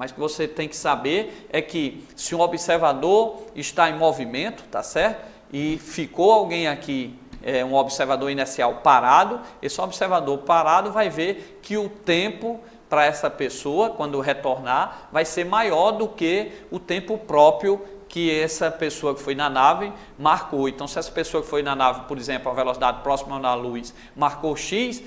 mas que você tem que saber é que se um observador está em movimento, tá certo? E ficou alguém aqui, um observador inercial parado, esse observador parado vai ver que o tempo para essa pessoa, quando retornar, vai ser maior do que o tempo próprio que essa pessoa que foi na nave marcou. Então, se essa pessoa que foi na nave, por exemplo, a velocidade próxima da luz, marcou x,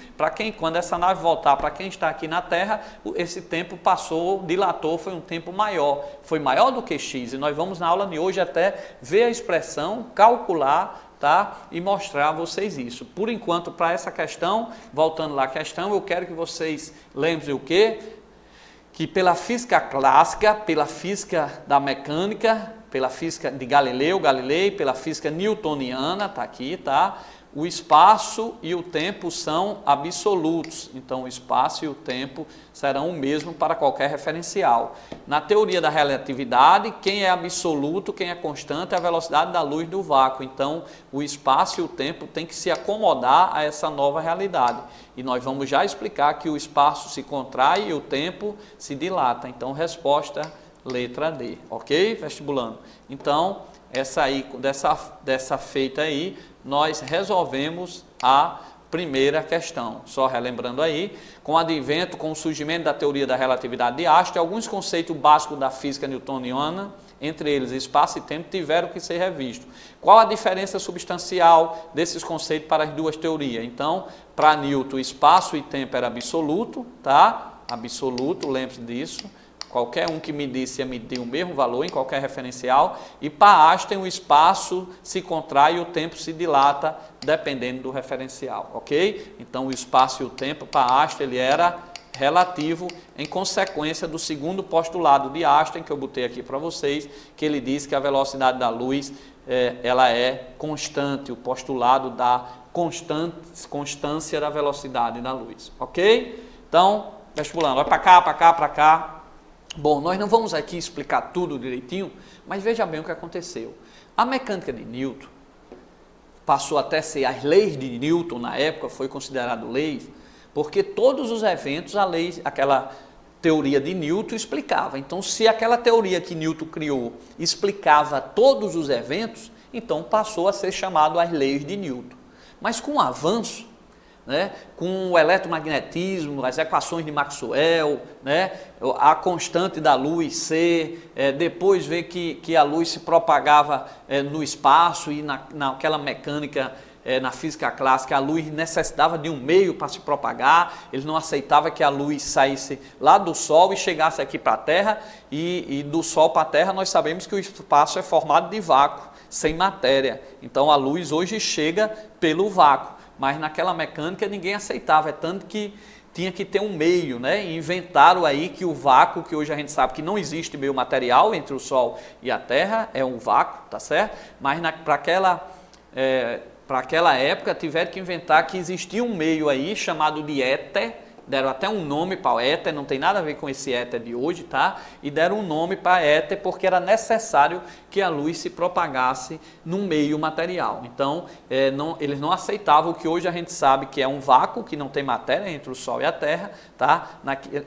quando essa nave voltar, para quem está aqui na Terra, esse tempo passou, dilatou, foi um tempo maior, foi maior do que x. E nós vamos na aula de hoje até ver a expressão, calcular, tá? E mostrar a vocês isso. Por enquanto, para essa questão, voltando lá à questão, eu quero que vocês lembrem o quê? Que pela física clássica, pela física da mecânica, pela física de Galilei, pela física newtoniana, tá aqui, tá? O espaço e o tempo são absolutos, então o espaço e o tempo serão o mesmo para qualquer referencial. Na teoria da relatividade, quem é absoluto, quem é constante é a velocidade da luz do vácuo, então o espaço e o tempo têm que se acomodar a essa nova realidade. E nós vamos já explicar que o espaço se contrai e o tempo se dilata, então resposta letra D, ok, vestibulando? Então, dessa feita aí, nós resolvemos a primeira questão. Só relembrando aí, com o advento, com o surgimento da teoria da relatividade de Einstein, alguns conceitos básicos da física newtoniana, entre eles espaço e tempo, tiveram que ser revistos. Qual a diferença substancial desses conceitos para as duas teorias? Então, para Newton, espaço e tempo era absoluto, tá? Absoluto, lembre-se disso. Qualquer um que medisse ia medir o mesmo valor em qualquer referencial. E para Einstein o espaço se contrai e o tempo se dilata dependendo do referencial, ok? Então o espaço e o tempo para Einstein ele era relativo em consequência do segundo postulado de Einstein, que eu botei aqui para vocês, que ele diz que a velocidade da luz ela é constante, o postulado da constância da velocidade da luz, ok? Então, vestibulando, vai para cá, para cá, para cá. Bom, nós não vamos aqui explicar tudo direitinho, mas veja bem o que aconteceu. A mecânica de Newton passou até ser as leis de Newton, na época foi considerado leis, porque todos os eventos, aquela teoria de Newton explicava. Então, se aquela teoria que Newton criou explicava todos os eventos, então passou a ser chamado as leis de Newton. Mas com o avanço, né, com o eletromagnetismo, as equações de Maxwell, né, a constante da luz C, depois ver que a luz se propagava no espaço e naquela mecânica, na física clássica, a luz necessitava de um meio para se propagar, eles não aceitavam que a luz saísse lá do Sol e chegasse aqui para a Terra, e do Sol para a Terra nós sabemos que o espaço é formado de vácuo, sem matéria, então a luz hoje chega pelo vácuo. Mas naquela mecânica ninguém aceitava, tanto que tinha que ter um meio, né? E inventaram aí que o vácuo, que hoje a gente sabe que não existe meio material entre o Sol e a Terra, é um vácuo, tá certo? Mas para aquela época tiveram que inventar que existia um meio aí chamado de éter, deram até um nome para o éter, não tem nada a ver com esse éter de hoje, tá? E deram um nome para éter porque era necessário que a luz se propagasse num meio material. Então, eles não aceitavam o que hoje a gente sabe que é um vácuo, que não tem matéria entre o Sol e a Terra, tá?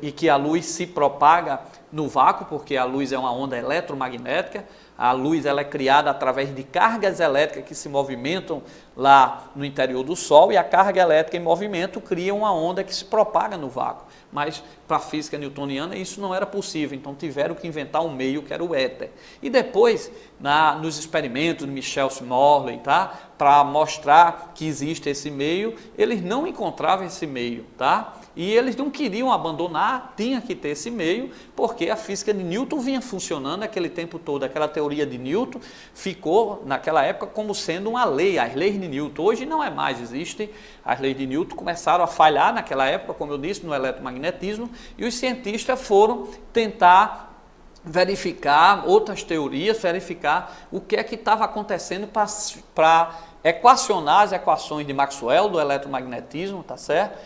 E que a luz se propaga no vácuo, porque a luz é uma onda eletromagnética. A luz ela é criada através de cargas elétricas que se movimentam lá no interior do Sol, e a carga elétrica em movimento cria uma onda que se propaga no vácuo. Mas para a física newtoniana isso não era possível, então tiveram que inventar um meio que era o éter. E depois, nos experimentos de Michels-Morley, tá? Para mostrar que existe esse meio, eles não encontravam esse meio, tá? E eles não queriam abandonar, tinha que ter esse meio, porque a física de Newton vinha funcionando aquele tempo todo. Aquela teoria de Newton ficou, naquela época, como sendo uma lei, as leis de Newton. Hoje não é mais, existem as leis de Newton, começaram a falhar naquela época, como eu disse, no eletromagnetismo, e os cientistas foram tentar verificar outras teorias, verificar o que é que estava acontecendo para equacionar as equações de Maxwell do eletromagnetismo, tá certo?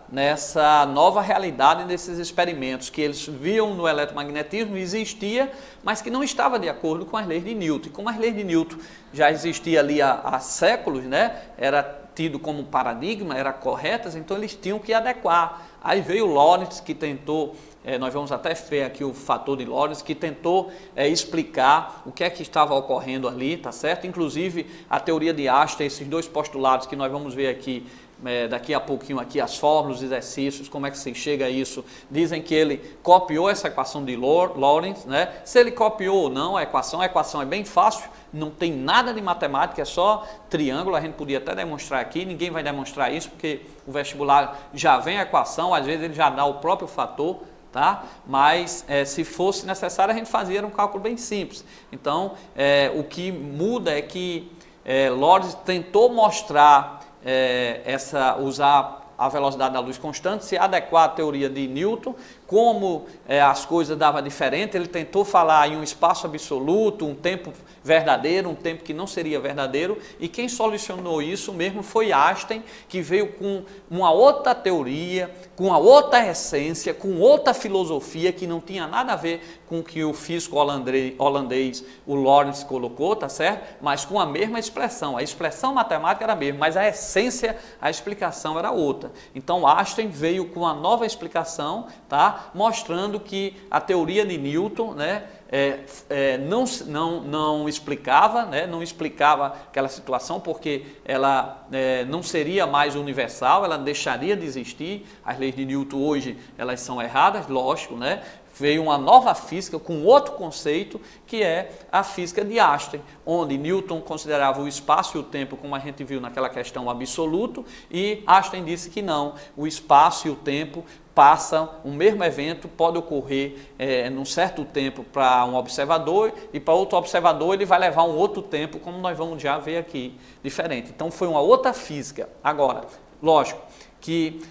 Nessa nova realidade desses experimentos que eles viam no eletromagnetismo existia, mas que não estava de acordo com as leis de Newton. E como as leis de Newton já existiam ali há séculos, né? Era tido como paradigma, eram corretas, então eles tinham que adequar. Aí veio Lorentz, que tentou nós vamos até ver aqui o fator de Lorentz, que tentou explicar o que é que estava ocorrendo ali, tá certo? Inclusive a teoria de Einstein, esses dois postulados que nós vamos ver aqui, daqui a pouquinho aqui, as fórmulas, os exercícios, como é que se chega a isso. Dizem que ele copiou essa equação de Lorentz, né? Se ele copiou ou não a equação é bem fácil, não tem nada de matemática, é só triângulo, a gente podia até demonstrar aqui, ninguém vai demonstrar isso, porque o vestibular já vem a equação, às vezes ele já dá o próprio fator, tá? Mas se fosse necessário a gente fazia um cálculo bem simples. Então, o que muda é que Lorentz tentou mostrar usar a velocidade da luz constante, se adequar à teoria de Newton, como as coisas davam diferente, ele tentou falar em um espaço absoluto, um tempo verdadeiro, um tempo que não seria verdadeiro, e quem solucionou isso mesmo foi Einstein, que veio com uma outra teoria, com uma outra essência, com outra filosofia, que não tinha nada a ver com o que o físico holandês, o Lorentz, colocou, tá certo? Mas com a mesma expressão, a expressão matemática era a mesma, mas a essência, a explicação era outra. Então Einstein veio com uma nova explicação, tá? Mostrando que a teoria de Newton, né, não explicava, né, não explicava aquela situação, porque ela não seria mais universal, ela deixaria de existir. As leis de Newton hoje elas são erradas, lógico, né? Veio uma nova física com outro conceito, que é a física de Einstein, onde Newton considerava o espaço e o tempo, como a gente viu naquela questão, absoluto, e Einstein disse que não, o espaço e o tempo passam, o mesmo evento pode ocorrer num certo tempo para um observador, e para outro observador ele vai levar um outro tempo, como nós vamos já ver aqui, diferente. Então foi uma outra física. Agora, lógico que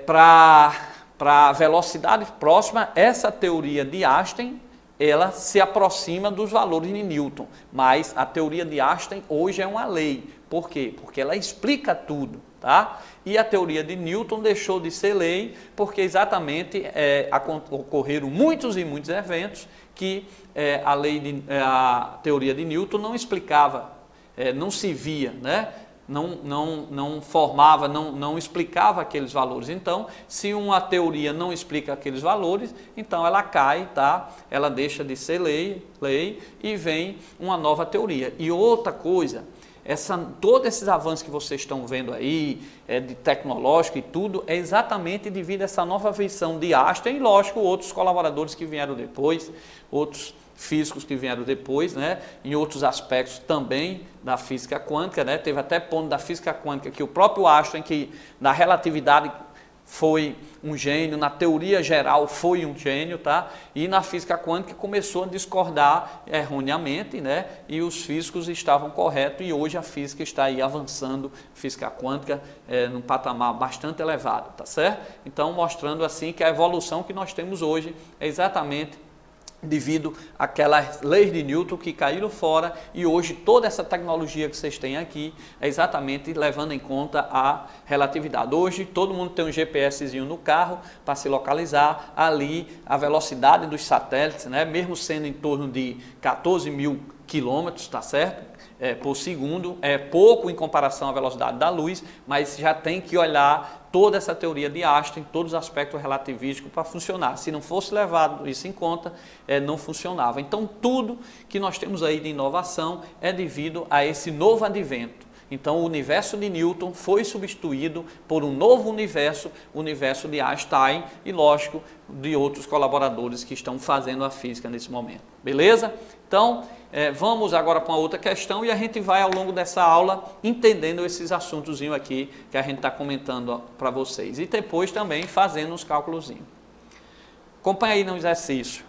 para a velocidade próxima, essa teoria de Einstein, ela se aproxima dos valores de Newton, mas a teoria de Einstein hoje é uma lei. Por quê? Porque ela explica tudo, tá? E a teoria de Newton deixou de ser lei, porque exatamente ocorreram muitos e muitos eventos que a teoria de Newton não explicava, não se via, né? Não formava, não explicava aqueles valores. Então, se uma teoria não explica aqueles valores, então ela cai, tá? Ela deixa de ser lei e vem uma nova teoria. E outra coisa, todos esses avanços que vocês estão vendo aí, de tecnológico e tudo, é exatamente devido a essa nova visão de Einstein e, lógico, outros colaboradores que vieram depois, outros físicos que vieram depois, né, em outros aspectos também da física quântica, né, teve até ponto da física quântica que o próprio Einstein, que na relatividade foi um gênio, na teoria geral foi um gênio, tá? E na física quântica começou a discordar erroneamente, né? E os físicos estavam corretos, e hoje a física está aí avançando, física quântica num patamar bastante elevado, tá certo? Então mostrando assim que a evolução que nós temos hoje é exatamente devido àquelas leis de Newton que caíram fora, e hoje toda essa tecnologia que vocês têm aqui é exatamente levando em conta a relatividade. Hoje todo mundo tem um GPSzinho no carro para se localizar ali, a velocidade dos satélites, né, mesmo sendo em torno de 14 mil quilômetros, tá certo? Por segundo, é pouco em comparação à velocidade da luz, mas já tem que olhar toda essa teoria de Einstein, todos os aspectos relativísticos para funcionar. Se não fosse levado isso em conta, não funcionava. Então, tudo que nós temos aí de inovação é devido a esse novo advento. Então, o universo de Newton foi substituído por um novo universo, o universo de Einstein e, lógico, de outros colaboradores que estão fazendo a física nesse momento. Beleza? Então, vamos agora para uma outra questão, e a gente vai ao longo dessa aula entendendo esses assuntos aqui que a gente está comentando para vocês. E depois também fazendo uns cálculos. Acompanhe aí no exercício.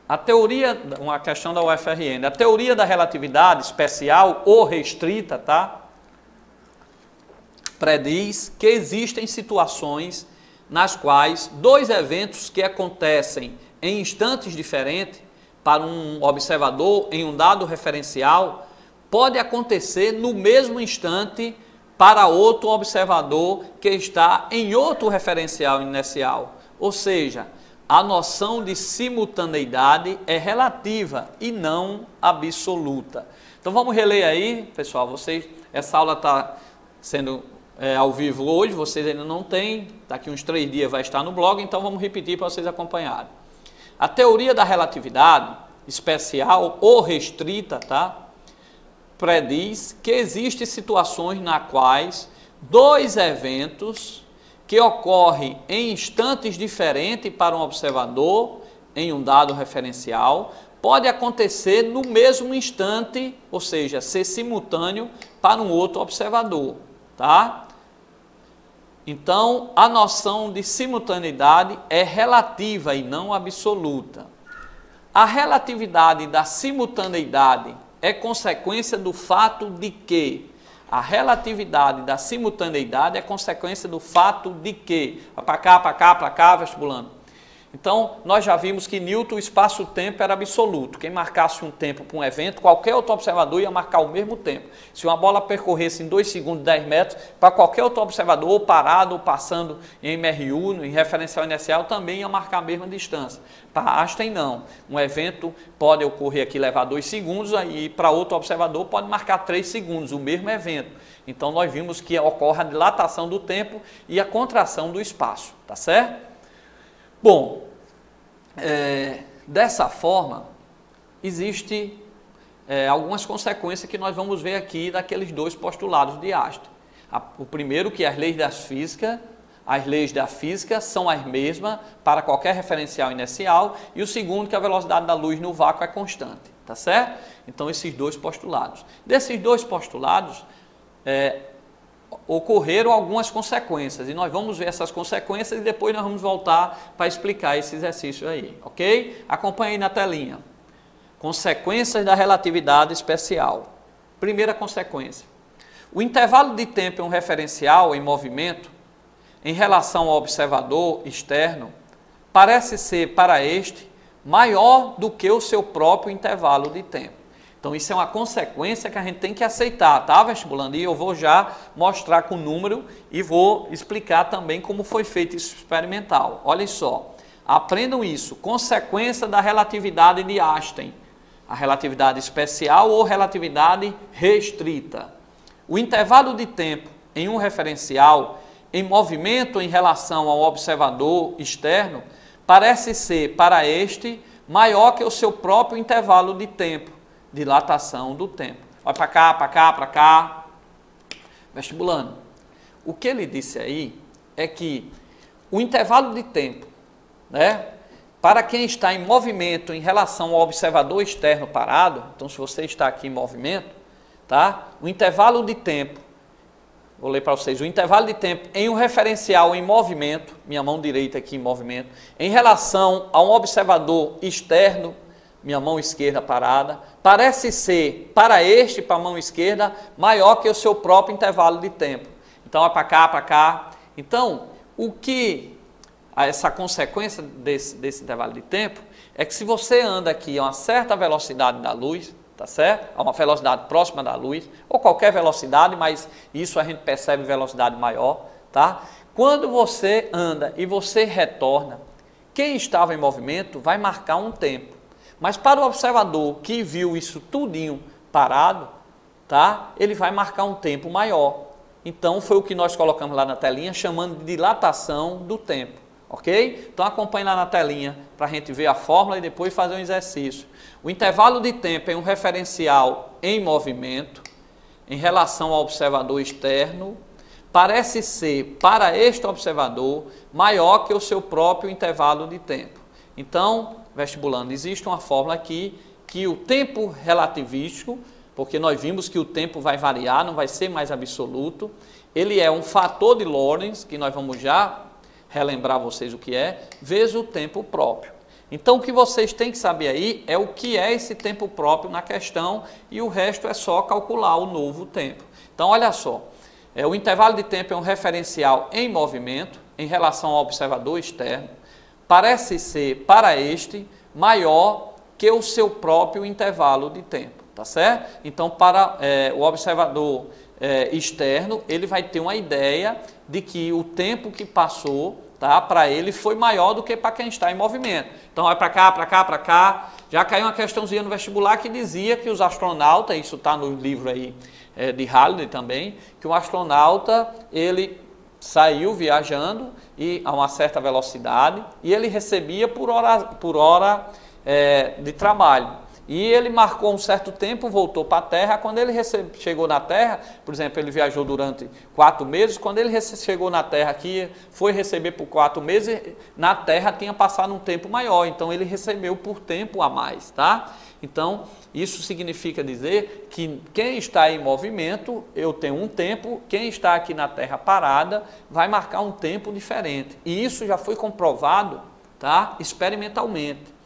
A teoria, uma questão da UFRN, a teoria da relatividade especial ou restrita, tá? Prediz que existem situações nas quais dois eventos que acontecem em instantes diferentes para um observador em um dado referencial pode acontecer no mesmo instante para outro observador que está em outro referencial inicial. Ou seja, a noção de simultaneidade é relativa e não absoluta. Então vamos reler aí, pessoal. Essa aula está sendo ao vivo hoje, vocês ainda não têm, daqui uns 3 dias vai estar no blog, então vamos repetir para vocês acompanharem. A teoria da relatividade especial ou restrita, tá? Prediz que existem situações nas quais 2 eventos que ocorrem em instantes diferentes para um observador em um dado referencial pode acontecer no mesmo instante, ou seja, ser simultâneo para um outro observador, tá? Então, a noção de simultaneidade é relativa e não absoluta. A relatividade da simultaneidade é consequência do fato de que a relatividade da simultaneidade é consequência do fato de que para cá, vestibulando. Então, nós já vimos que Newton, o espaço-tempo era absoluto. Quem marcasse um tempo para um evento, qualquer outro observador ia marcar o mesmo tempo. Se uma bola percorresse em 2 segundos 10 metros, para qualquer outro observador, ou parado, ou passando em MRU, em referencial inercial, também ia marcar a mesma distância. Para Einstein, não. Um evento pode ocorrer aqui, levar 2 segundos, e para outro observador pode marcar 3 segundos, o mesmo evento. Então, nós vimos que ocorre a dilatação do tempo e a contração do espaço, tá certo? Bom, dessa forma, existem algumas consequências que nós vamos ver aqui daqueles 2 postulados de Einstein. O primeiro, que as leis da física são as mesmas para qualquer referencial inercial, e o segundo, que a velocidade da luz no vácuo é constante, tá certo? Então, esses 2 postulados. Desses 2 postulados, ocorreram algumas consequências, e nós vamos ver essas consequências e depois nós vamos voltar para explicar esse exercício aí, ok? Acompanhe aí na telinha. Consequências da relatividade especial. Primeira consequência. O intervalo de tempo em um referencial em movimento, em relação ao observador externo, parece ser para este maior do que o seu próprio intervalo de tempo. Então, isso é uma consequência que a gente tem que aceitar, tá, vestibulando? E eu vou já mostrar com o número e vou explicar também como foi feito isso experimental. Olha só, aprendam isso. Consequência da relatividade de Einstein. A relatividade especial ou relatividade restrita. O intervalo de tempo em um referencial em movimento em relação ao observador externo parece ser, para este, maior que o seu próprio intervalo de tempo. Dilatação do tempo. Olha para cá. Vestibulando. O que ele disse aí é que o intervalo de tempo, né, para quem está em movimento em relação ao observador externo parado, então se você está aqui em movimento, tá? O intervalo de tempo, vou ler para vocês, o intervalo de tempo em um referencial em movimento, minha mão direita aqui em movimento, em relação a um observador externo, minha mão esquerda parada, parece ser, para a mão esquerda, maior que o seu próprio intervalo de tempo. Então, é para cá. Então, o que essa consequência desse intervalo de tempo é que se você anda aqui a uma certa velocidade da luz, tá certo? A uma velocidade próxima da luz, ou qualquer velocidade, mas isso a gente percebe velocidade maior, tá? Quando você anda e você retorna, quem estava em movimento vai marcar um tempo. Mas para o observador que viu isso tudinho parado, tá? Ele vai marcar um tempo maior. Então, foi o que nós colocamos lá na telinha, chamando de dilatação do tempo, ok? Então, acompanhe lá na telinha para a gente ver a fórmula e depois fazer um exercício. O intervalo de tempo é um referencial em movimento, em relação ao observador externo, parece ser, para este observador, maior que o seu próprio intervalo de tempo. Então, vestibulando, existe uma fórmula aqui que o tempo relativístico, porque nós vimos que o tempo vai variar, não vai ser mais absoluto, ele é um fator de Lorentz, que nós vamos já relembrar vocês o que é, vezes o tempo próprio. Então, o que vocês têm que saber aí é o que é esse tempo próprio na questão e o resto é só calcular o novo tempo. Então, olha só, o intervalo de tempo é um referencial em movimento em relação ao observador externo, parece ser, para este, maior que o seu próprio intervalo de tempo, tá certo? Então, para o observador externo, ele vai ter uma ideia de que o tempo que passou, tá, para ele foi maior do que para quem está em movimento. Então, vai para cá. Já caiu uma questãozinha no vestibular que dizia que os astronautas, isso está no livro aí, de Halliday também, que o astronauta, ele saiu viajando e a uma certa velocidade e ele recebia por hora de trabalho. E ele marcou um certo tempo, voltou para a Terra. Quando ele chegou na Terra, por exemplo, ele viajou durante 4 meses. Quando ele chegou na Terra aqui, foi receber por 4 meses, na Terra tinha passado um tempo maior. Então ele recebeu por tempo a mais, tá? Então isso significa dizer que quem está em movimento, eu tenho um tempo, quem está aqui na Terra parada vai marcar um tempo diferente. E isso já foi comprovado, tá? Experimentalmente.